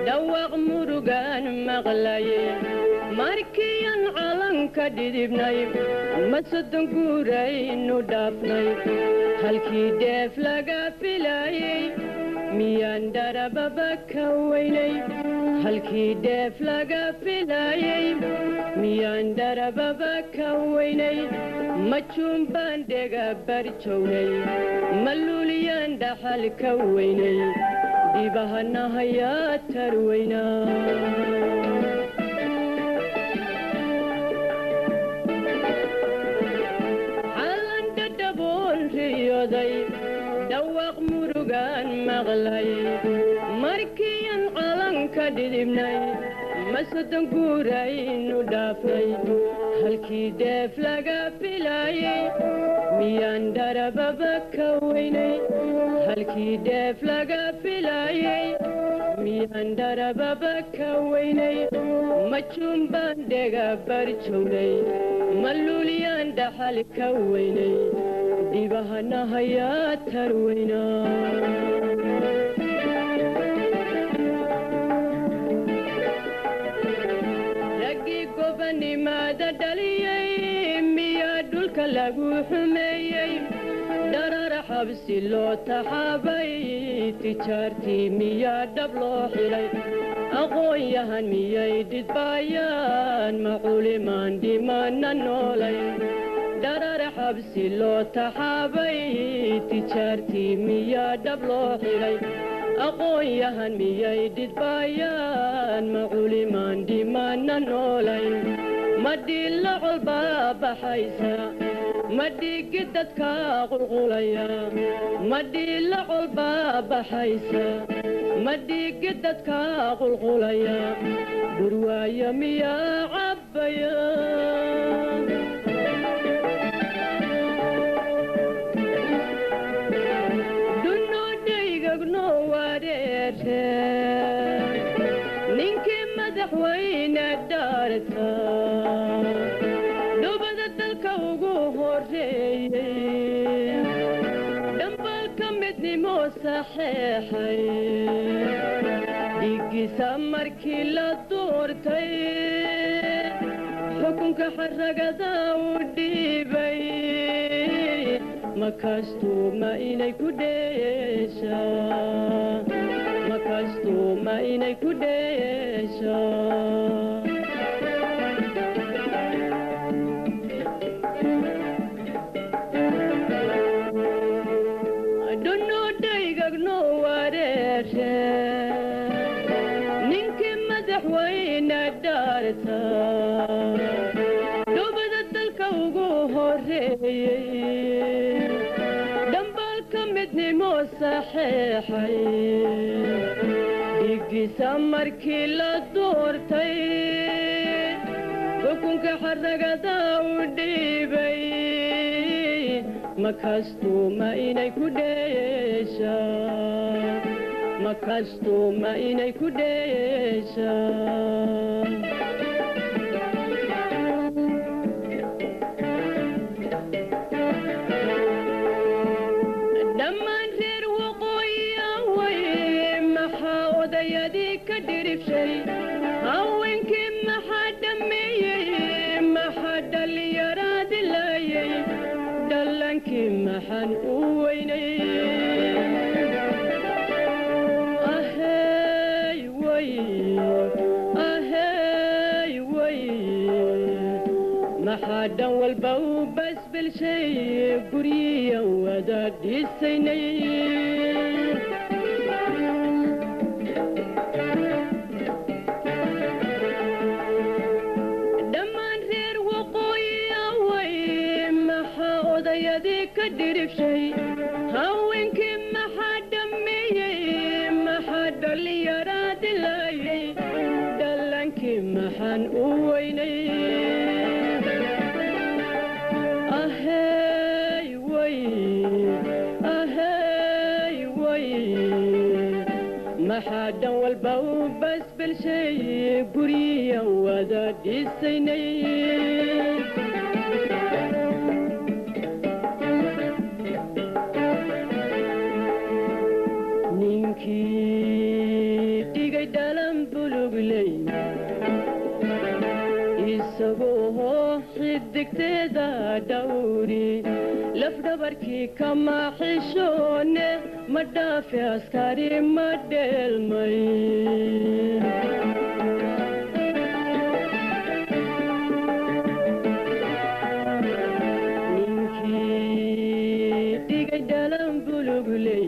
دوق مرقان مغلاي ماركيان علنك ديبناي مسد قوري ندافناي هلكي ديف لقا فيلاي ميان درب بكويني هلكي ديف لقا فيلاي ميان درب بكويني مچون باندقا برچوني ملوليان دحل كويني ديبهنا هيا تروينا حالان ددبون ريوضي دوق مرقان مغلاي ماركيان علان كددبناي مسدن قوري ندافناي هلكي ديف لقا فيلاي ميان درب بكويني هلكي ديف لقا فيلاي ميان درب بكويني مچون باندقا برچوني ملوليان دحل كويني ديبهنا هيا تروينا رقي قبني ماذا دليي ميا دولك لقو حميي درر حبسي لو تحابي تجارتي ميا دبلو حلي أغويهن ميا يدد بايان معولي مان ديمان نولي درر حبسي لو تحابي تجارتي ميا دبلو حلي أغويهن ميا يدد بايان معولي مان ديمان نولي مدي العلبة بحيسا مدي قدتك غلغليا مدي العلبة بحيسا مدي قدتك غلغليا بروايا ميا عبيا دنو ديقق نواريرتا نينكي مدح وين دارتا دنبال كمدني مو صحيحي ديقي سمركي لا دورتي حكمك حرق داوديبي مكاستو ما إني كديشا مكاستو ما إني كديشا نينكي مدح وين دارتا لو بدت الكوغو هوري دنبال كمدني مو صحيحي ديقي سمركي لا دورتي وكونك حرق داوديبي مكاستو ما إني كديشا مكاستو ما إني كديشا دمان غير وقويا وي محاوض يدي كدر في شي أو إنك ما حد مي ما حد اللي يراد اللي دلنك ما حنقويني محادا والبو بس بالشي قرية وداد السينين دمان غير وقوية وي محاوضة يدي كدر في شي هاوينك محادا مي محادا اللي يراد اللي دلنك محان قويني محادا والبو بس بالشي gurya wada dhisaynay ninkii dhigay dhalan bulugley isagoo xidigteeda dhawri lafdhabarkii kama xishoone ma dhaafe askari ma dheelmay ninkii dhigay dhalan bulugley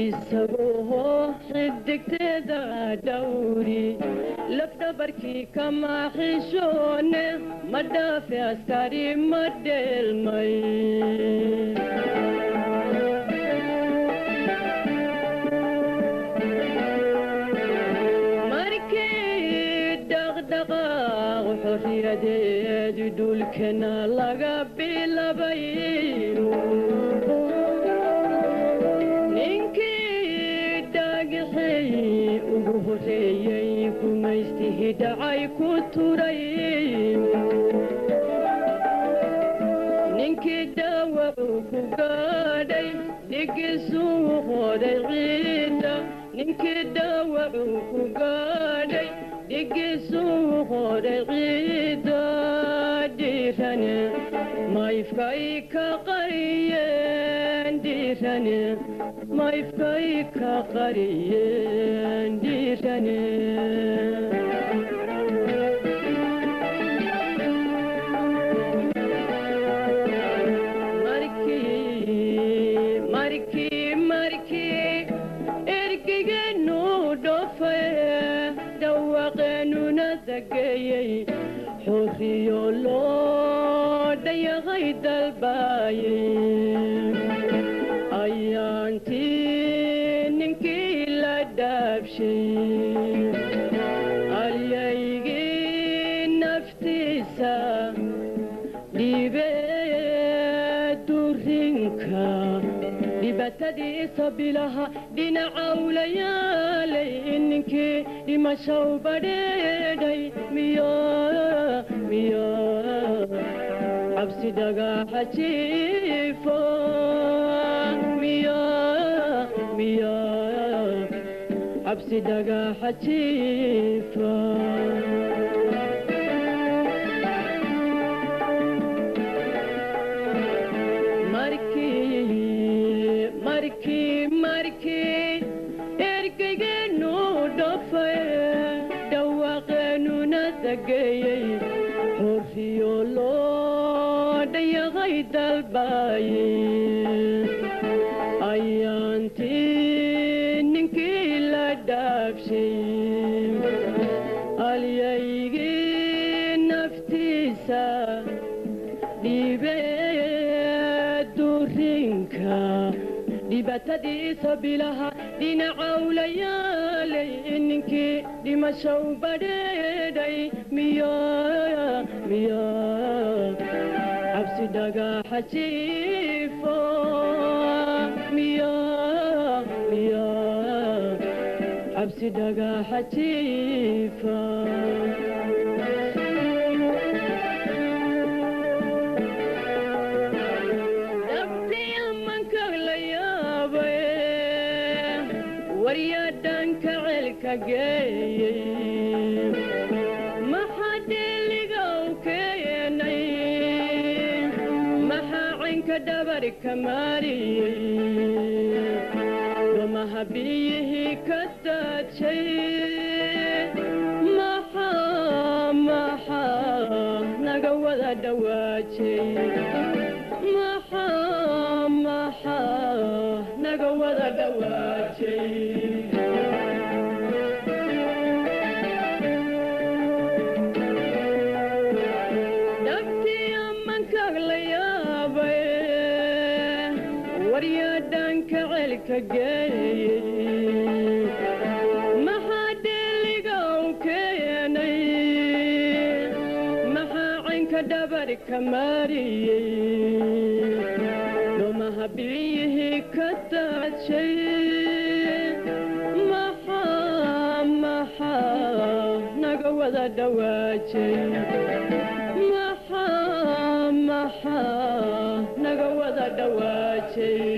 isagoo xidigteeda dhawri lafdhabarkii kama xishoone ma dhaafe askari ma dheelmay markii dhaqdhaqaaq xorriyadeed dhulkana laga bilabay ugu horeeyay gumaystihii dhacay ku turay ninkii dhaawacuu ku gaadhay dhigisuu qoday ciidda ninkii dhaawacuu ku gaadhay dhigisuu qoday ciidda dhiirane mayfkay ka qariyeen dhiirane mayfkay ka qariyeen dhiirane markii ergigeennu dhofay dhawaaqeennuna dageeyey xorriyo loo dhayaqay dalbaayey ayaantii ninkii la dhaabshay alyaygii naftiisa dhiibee durinka dhibaatadiisa bilaha dhinacawlayaalay ninkii dhimashow badheedhay miyo cabsi dhagaxa jiifo miyo cabsi dhagaxa jiifo markii ergigeennu dhofay dhawaaqeennuna dageeyey xorriyo loo dhayaqay dalbaayey ayaantii ninkii la dhaabshay alyaygii naftiisa dhiibee durinka dhibaatadiisa bilaha dhinacawlayaalay ninkii dhimashow badheedhay miyo cabsi dhagaxa jiifo miyo cabsi dhagaxa jiifo waryaadhanka celka geeyey maxaa dheeliga u keenay maxaa caynka dhabarka maariyey wamaha biyihii ka daadshay maxaa naga wada dhawaajay maxaa naga wada dhawaajay waryaadhanka celka geeyey maxaa dheeliga u keenay maxaa caynka dhabarka maariyey wamaha biyihii ka daadshay maxaa naga wada dhawaajay maxaa naga wada dhawaajay